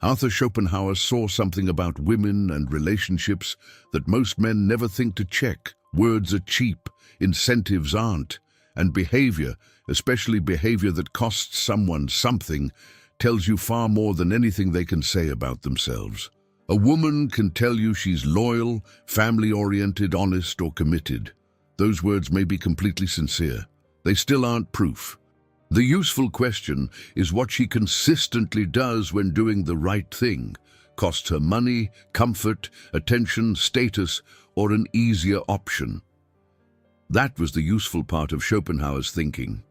Arthur Schopenhauer saw something about women and relationships that most men never think to check. Words are cheap, incentives aren't, and behavior, especially behavior that costs someone something, tells you far more than anything they can say about themselves. A woman can tell you she's loyal, family-oriented, honest, or committed. Those words may be completely sincere. They still aren't proof. The useful question is what she consistently does when doing the right thing. Costs her money, comfort, attention, status, or an easier option. That was the useful part of Schopenhauer's thinking.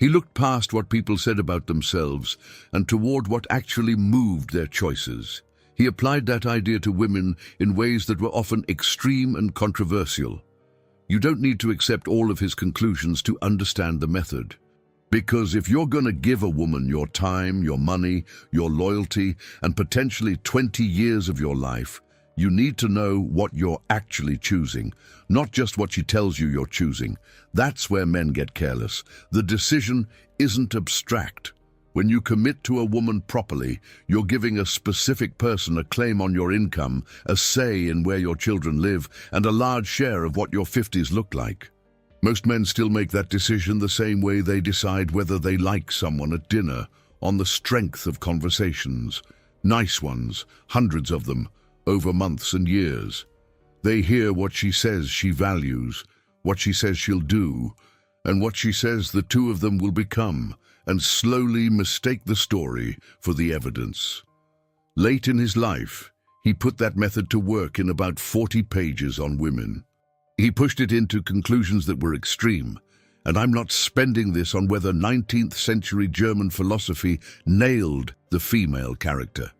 He looked past what people said about themselves and toward what actually moved their choices. He applied that idea to women in ways that were often extreme and controversial. You don't need to accept all of his conclusions to understand the method. Because if you're going to give a woman your time, your money, your loyalty, and potentially 20 years of your life, you need to know what you're actually choosing, not just what she tells you you're choosing. That's where men get careless. The decision isn't abstract. When you commit to a woman properly, you're giving a specific person a claim on your income, a say in where your children live, and a large share of what your 50s look like. Most men still make that decision the same way they decide whether they like someone at dinner, on the strength of conversations. Nice ones, hundreds of them, over months and years. They hear what she says she values, what she says she'll do, and what she says the two of them will become, and slowly mistake the story for the evidence. Late in his life, he put that method to work in about 40 pages on women. He pushed it into conclusions that were extreme, and I'm not spending this on whether 19th century German philosophy nailed the female character.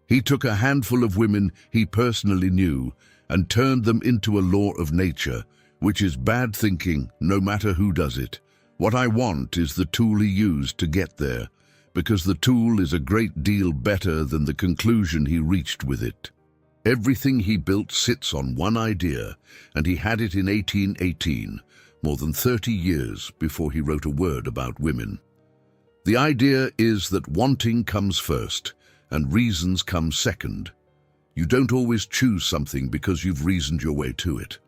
He took a handful of women he personally knew and turned them into a law of nature, which is bad thinking no matter who does it. What I want is the tool he used to get there, because the tool is a great deal better than the conclusion he reached with it. Everything he built sits on one idea, and he had it in 1818, more than 30 years before he wrote a word about women. The idea is that wanting comes first, and reasons come second. You don't always choose something because you've reasoned your way to it.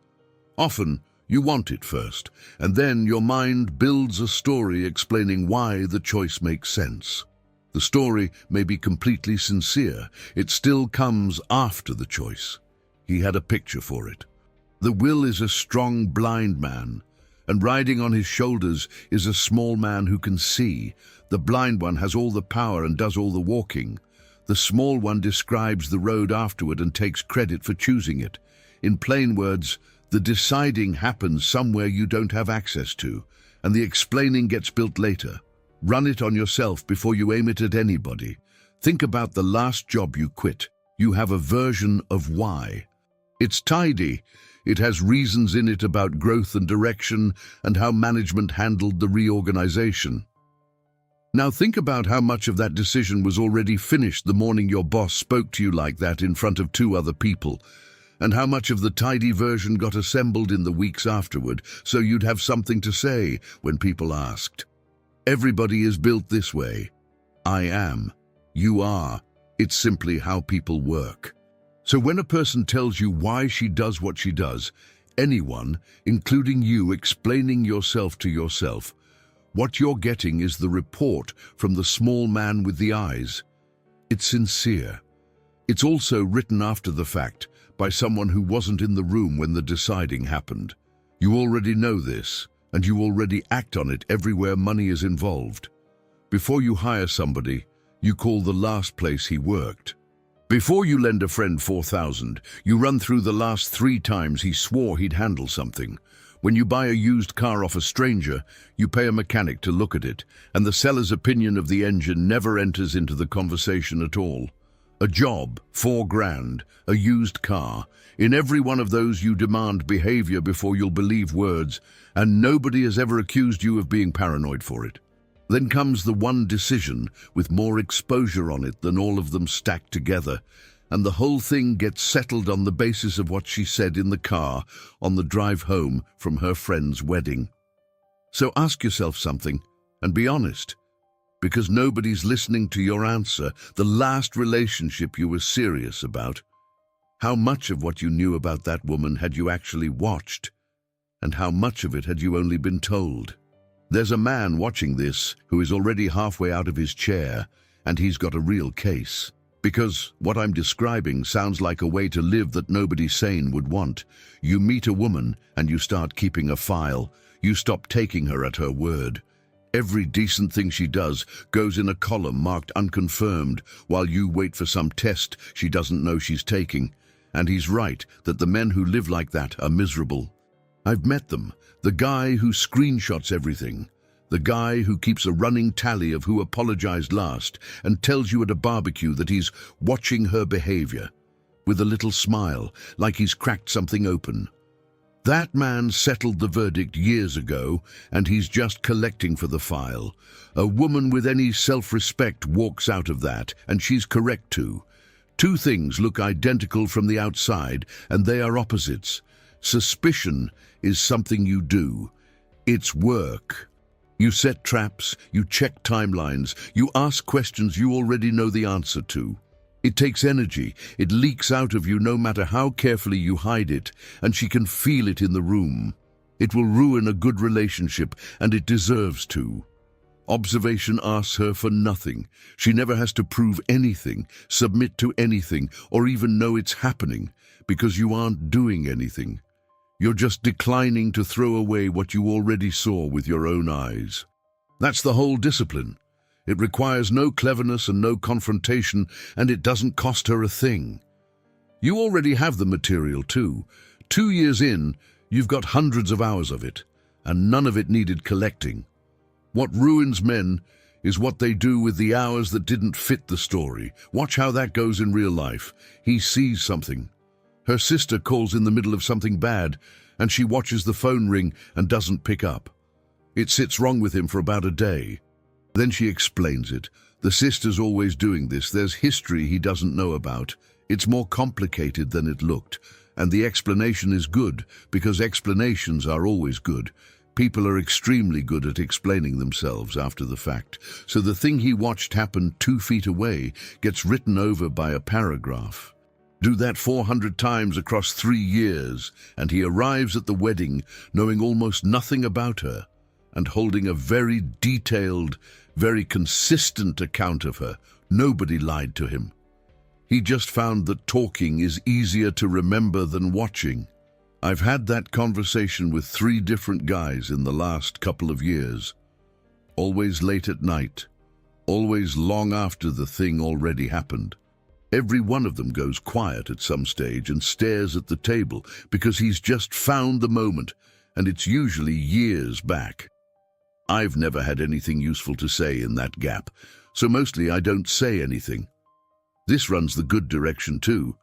Often, you want it first, and then your mind builds a story explaining why the choice makes sense. The story may be completely sincere. It still comes after the choice. He had a picture for it. The will is a strong blind man, and riding on his shoulders is a small man who can see. The blind one has all the power and does all the walking. The small one describes the road afterward and takes credit for choosing it. In plain words, the deciding happens somewhere you don't have access to, and the explaining gets built later. Run it on yourself before you aim it at anybody. Think about the last job you quit. You have a version of why. It's tidy. It has reasons in it about growth and direction and how management handled the reorganization. Now think about how much of that decision was already finished the morning your boss spoke to you like that in front of 2 other people, and how much of the tidy version got assembled in the weeks afterward so you'd have something to say when people asked. Everybody is built this way. I am. You are. It's simply how people work. So when a person tells you why she does what she does, anyone, including you, explaining yourself to yourself, what you're getting is the report from the small man with the eyes. It's sincere. It's also written after the fact by someone who wasn't in the room when the deciding happened. You already know this, and you already act on it everywhere money is involved. Before you hire somebody, you call the last place he worked. Before you lend a friend $4,000, you run through the last 3 times he swore he'd handle something. When you buy a used car off a stranger, you pay a mechanic to look at it, and the seller's opinion of the engine never enters into the conversation at all. A job, $4,000, a used car. In every one of those you demand behavior before you'll believe words, and nobody has ever accused you of being paranoid for it. Then comes the one decision with more exposure on it than all of them stacked together, and the whole thing gets settled on the basis of what she said in the car on the drive home from her friend's wedding. So ask yourself something, and be honest. because nobody's listening to your answer. The last relationship you were serious about. How much of what you knew about that woman had you actually watched? And how much of it had you only been told? There's a man watching this who is already halfway out of his chair, and he's got a real case. Because what I'm describing sounds like a way to live that nobody sane would want. You meet a woman and you start keeping a file. You stop taking her at her word. Every decent thing she does goes in a column marked unconfirmed while you wait for some test she doesn't know she's taking. And he's right that the men who live like that are miserable. I've met them. The guy who screenshots everything. The guy who keeps a running tally of who apologized last and tells you at a barbecue that he's watching her behavior with a little smile, like he's cracked something open. That man settled the verdict years ago, and he's just collecting for the file. A woman with any self-respect walks out of that, and she's correct too. Two things look identical from the outside, and they are opposites. Suspicion is something you do. It's work. You set traps, you check timelines, you ask questions you already know the answer to. It takes energy, it leaks out of you no matter how carefully you hide it, and she can feel it in the room. It will ruin a good relationship, and it deserves to. Observation asks her for nothing. She never has to prove anything, submit to anything, or even know it's happening, because you aren't doing anything. You're just declining to throw away what you already saw with your own eyes. That's the whole discipline. It requires no cleverness and no confrontation, and it doesn't cost her a thing. You already have the material too. 2 years in, you've got hundreds of hours of it, and none of it needed collecting. What ruins men is what they do with the hours that didn't fit the story. Watch how that goes in real life. He sees something. Her sister calls in the middle of something bad, and she watches the phone ring and doesn't pick up. It sits wrong with him for about a day. Then she explains it. The sister's always doing this. There's history he doesn't know about. It's more complicated than it looked. And the explanation is good, because explanations are always good. People are extremely good at explaining themselves after the fact. So the thing he watched happen 2 feet away gets written over by a paragraph. Do that 400 times across 3 years, and he arrives at the wedding knowing almost nothing about her and holding a very detailed, very consistent account of her. Nobody lied to him. He just found that talking is easier to remember than watching. I've had that conversation with 3 different guys in the last couple of years. Always late at night, always long after the thing already happened. Every one of them goes quiet at some stage and stares at the table because he's just found the moment, and it's usually years back. I've never had anything useful to say in that gap, so mostly I don't say anything. This runs the good direction too,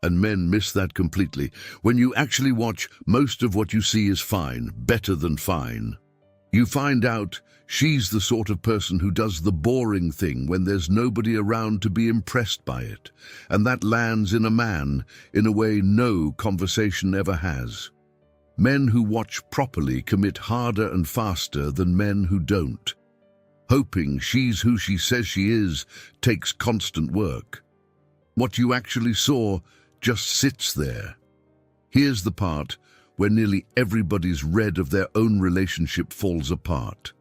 and men miss that completely. When you actually watch, most of what you see is fine, better than fine. You find out she's the sort of person who does the boring thing when there's nobody around to be impressed by it, and that lands in a man in a way no conversation ever has. Men who watch properly commit harder and faster than men who don't. Hoping she's who she says she is takes constant work. What you actually saw just sits there. Here's the part where nearly everybody's read of their own relationship falls apart.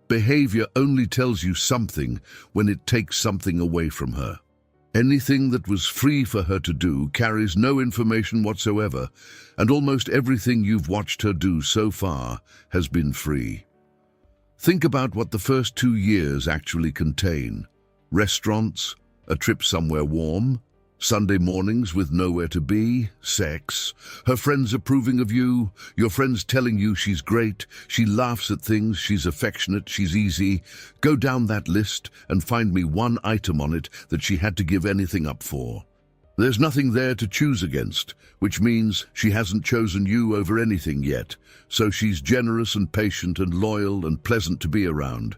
Behavior only tells you something when it takes something away from her. Anything that was free for her to do carries no information whatsoever, and almost everything you've watched her do so far has been free. Think about what the first 2 years actually contain. Restaurants, a trip somewhere warm, Sunday mornings with nowhere to be, sex, her friends approving of you, your friends telling you she's great, she laughs at things, she's affectionate, she's easy. Go down that list and find me one item on it that she had to give anything up for. There's nothing there to choose against, which means she hasn't chosen you over anything yet, so she's generous and patient and loyal and pleasant to be around.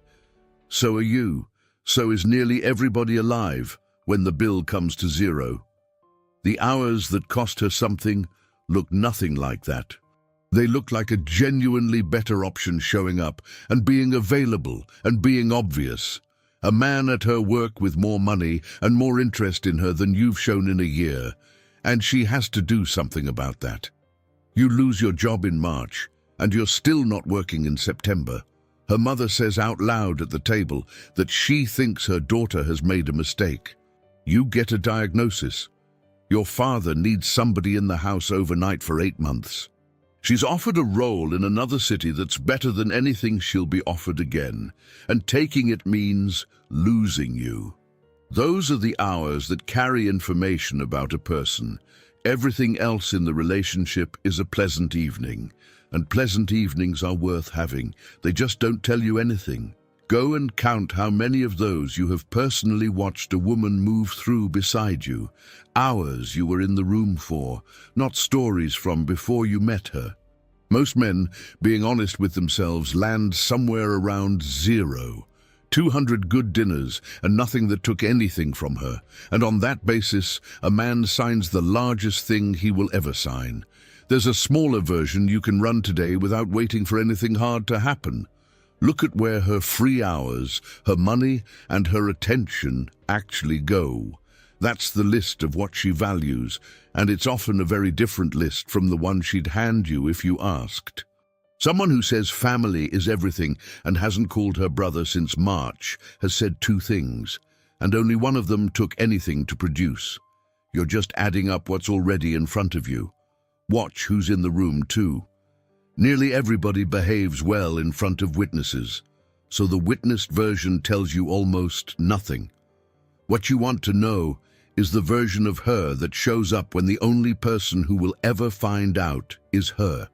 So are you. So is nearly everybody alive. When the bill comes to zero. The hours that cost her something look nothing like that. They look like a genuinely better option showing up and being available and being obvious. A man at her work with more money and more interest in her than you've shown in a year, and she has to do something about that. You lose your job in March, and you're still not working in September. Her mother says out loud at the table that she thinks her daughter has made a mistake. You get a diagnosis. Your father needs somebody in the house overnight for 8 months. She's offered a role in another city that's better than anything she'll be offered again, and taking it means losing you. Those are the hours that carry information about a person. Everything else in the relationship is a pleasant evening, and pleasant evenings are worth having. They just don't tell you anything. Go and count how many of those you have personally watched a woman move through beside you. Hours you were in the room for, not stories from before you met her. Most men, being honest with themselves, land somewhere around 0. 200 good dinners and nothing that took anything from her. And on that basis, a man signs the largest thing he will ever sign. There's a smaller version you can run today without waiting for anything hard to happen. Look at where her free hours, her money, and her attention actually go. That's the list of what she values, and it's often a very different list from the one she'd hand you if you asked. Someone who says family is everything and hasn't called her brother since March has said 2 things, and only one of them took anything to produce. You're just adding up what's already in front of you. Watch who's in the room too. Nearly everybody behaves well in front of witnesses, so the witnessed version tells you almost nothing. What you want to know is the version of her that shows up when the only person who will ever find out is her.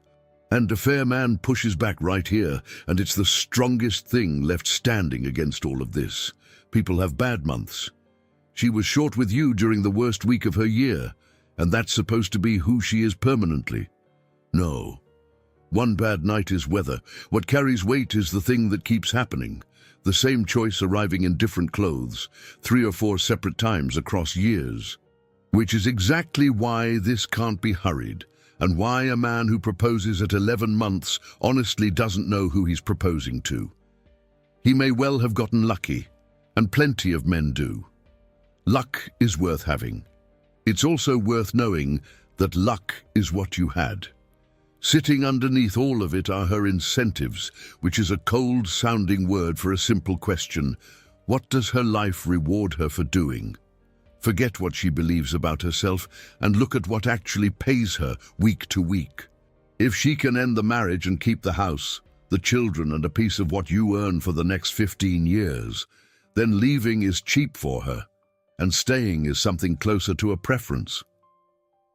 And a fair man pushes back right here, and it's the strongest thing left standing against all of this. People have bad months. She was short with you during the worst week of her year, and that's supposed to be who she is permanently. No. One bad night is weather. What carries weight is the thing that keeps happening. The same choice arriving in different clothes, 3 or 4 separate times across years. Which is exactly why this can't be hurried, and why a man who proposes at 11 months honestly doesn't know who he's proposing to. He may well have gotten lucky, and plenty of men do. Luck is worth having. It's also worth knowing that luck is what you had. Sitting underneath all of it are her incentives, which is a cold-sounding word for a simple question. What does her life reward her for doing? Forget what she believes about herself and look at what actually pays her week to week. If she can end the marriage and keep the house, the children, and a piece of what you earn for the next 15 years, then leaving is cheap for her, and staying is something closer to a preference.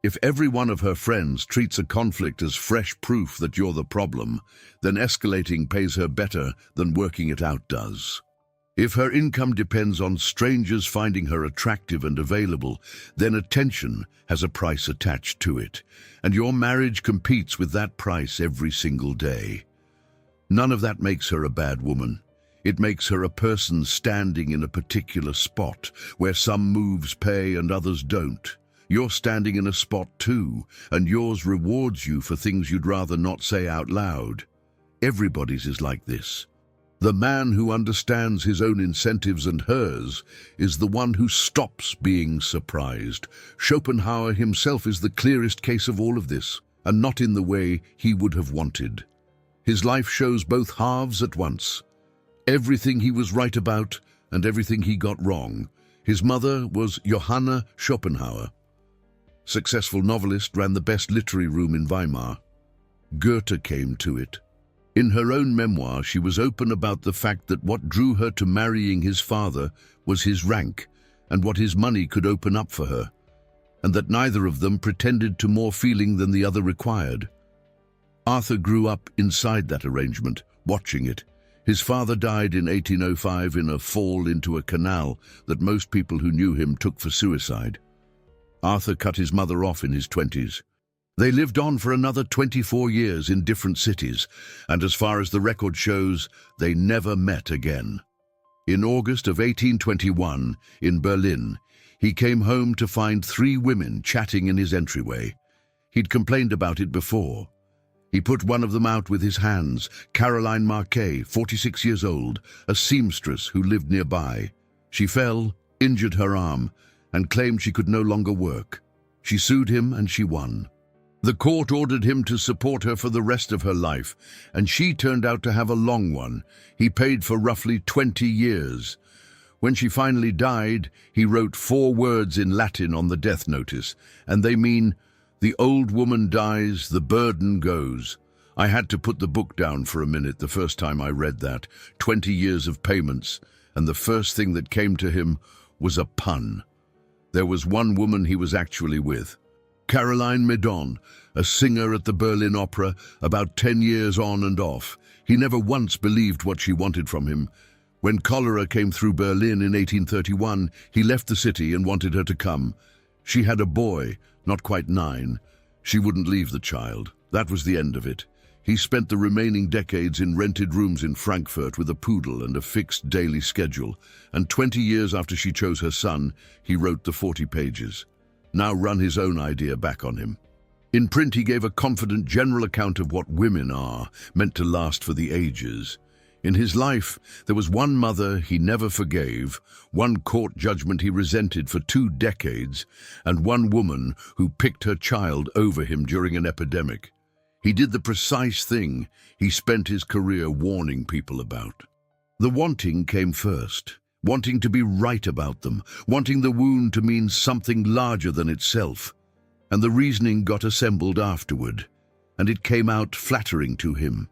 If every one of her friends treats a conflict as fresh proof that you're the problem, then escalating pays her better than working it out does. If her income depends on strangers finding her attractive and available, then attention has a price attached to it, and your marriage competes with that price every single day. None of that makes her a bad woman. It makes her a person standing in a particular spot, where some moves pay and others don't. You're standing in a spot too, and yours rewards you for things you'd rather not say out loud. Everybody's is like this. The man who understands his own incentives and hers is the one who stops being surprised. Schopenhauer himself is the clearest case of all of this, and not in the way he would have wanted. His life shows both halves at once. Everything he was right about and everything he got wrong. His mother was Johanna Schopenhauer. Successful novelist, ran the best literary room in Weimar. Goethe came to it. In her own memoir, she was open about the fact that what drew her to marrying his father was his rank and what his money could open up for her, and that neither of them pretended to more feeling than the other required. Arthur grew up inside that arrangement, watching it. His father died in 1805 in a fall into a canal that most people who knew him took for suicide. Arthur cut his mother off in his 20s. They lived on for another 24 years in different cities, and as far as the record shows, they never met again. In August of 1821, in Berlin, he came home to find 3 women chatting in his entryway. He'd complained about it before. He put one of them out with his hands, Caroline Marquet, 46 years old, a seamstress who lived nearby. She fell, injured her arm, and claimed she could no longer work. She sued him and she won. The court ordered him to support her for the rest of her life, and she turned out to have a long one. He paid for roughly 20 years. When she finally died, he wrote 4 words in Latin on the death notice, and they mean, "The old woman dies, the burden goes." I had to put the book down for a minute the first time I read that. 20 years of payments, and the first thing that came to him was a pun. There was one woman he was actually with. Caroline Medon, a singer at the Berlin Opera, about 10 years on and off. He never once believed what she wanted from him. When cholera came through Berlin in 1831, he left the city and wanted her to come. She had a boy, not quite 9. She wouldn't leave the child. That was the end of it. He spent the remaining decades in rented rooms in Frankfurt with a poodle and a fixed daily schedule. And 20 years after she chose her son, he wrote the 40 pages. Now run his own idea back on him. In print, he gave a confident general account of what women are, meant to last for the ages. In his life, there was one mother he never forgave, one court judgment he resented for 2 decades, and one woman who picked her child over him during an epidemic. He did the precise thing he spent his career warning people about. The wanting came first, wanting to be right about them, wanting the wound to mean something larger than itself. And the reasoning got assembled afterward, and it came out flattering to him.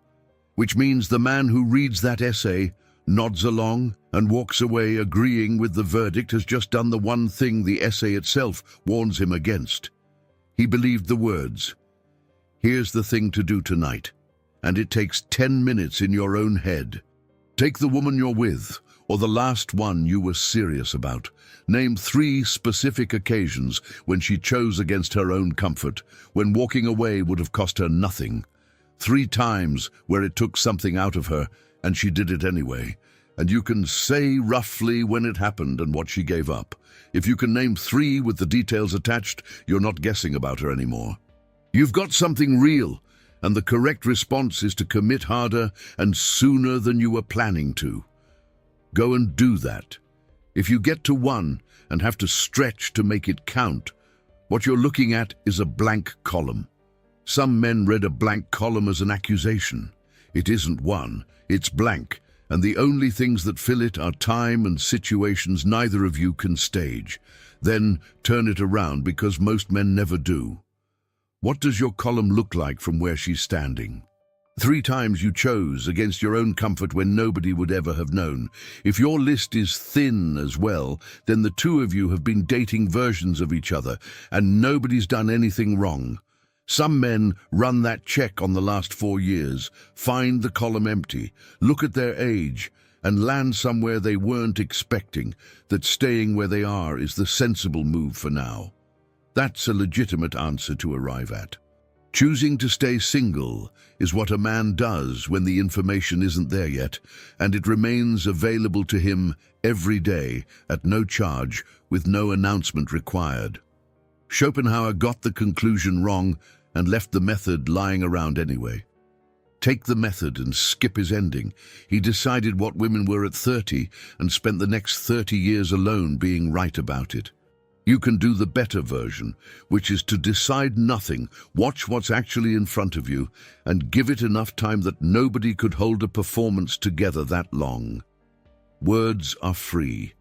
Which means the man who reads that essay, nods along, and walks away agreeing with the verdict has just done the one thing the essay itself warns him against. He believed the words, "Here's the thing to do tonight, and it takes 10 minutes in your own head. Take the woman you're with, or the last one you were serious about. Name 3 specific occasions when she chose against her own comfort, when walking away would have cost her nothing. 3 times where it took something out of her, and she did it anyway. And you can say roughly when it happened and what she gave up. If you can name 3 with the details attached, you're not guessing about her anymore. You've got something real, and the correct response is to commit harder and sooner than you were planning to. Go and do that. If you get to 1 and have to stretch to make it count, what you're looking at is a blank column. Some men read a blank column as an accusation. It isn't one, it's blank, and the only things that fill it are time and situations neither of you can stage. Then turn it around, because most men never do. What does your column look like from where she's standing? 3 times you chose against your own comfort when nobody would ever have known. If your list is thin as well, then the 2 of you have been dating versions of each other, and nobody's done anything wrong. Some men run that check on the last 4 years, find the column empty, look at their age, and land somewhere they weren't expecting, that staying where they are is the sensible move for now. That's a legitimate answer to arrive at. Choosing to stay single is what a man does when the information isn't there yet, and it remains available to him every day at no charge, with no announcement required. Schopenhauer got the conclusion wrong and left the method lying around anyway. Take the method and skip his ending. He decided what women were at 30 and spent the next 30 years alone being right about it. You can do the better version, which is to decide nothing, watch what's actually in front of you, and give it enough time that nobody could hold a performance together that long. Words are free.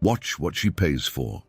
Watch what she pays for.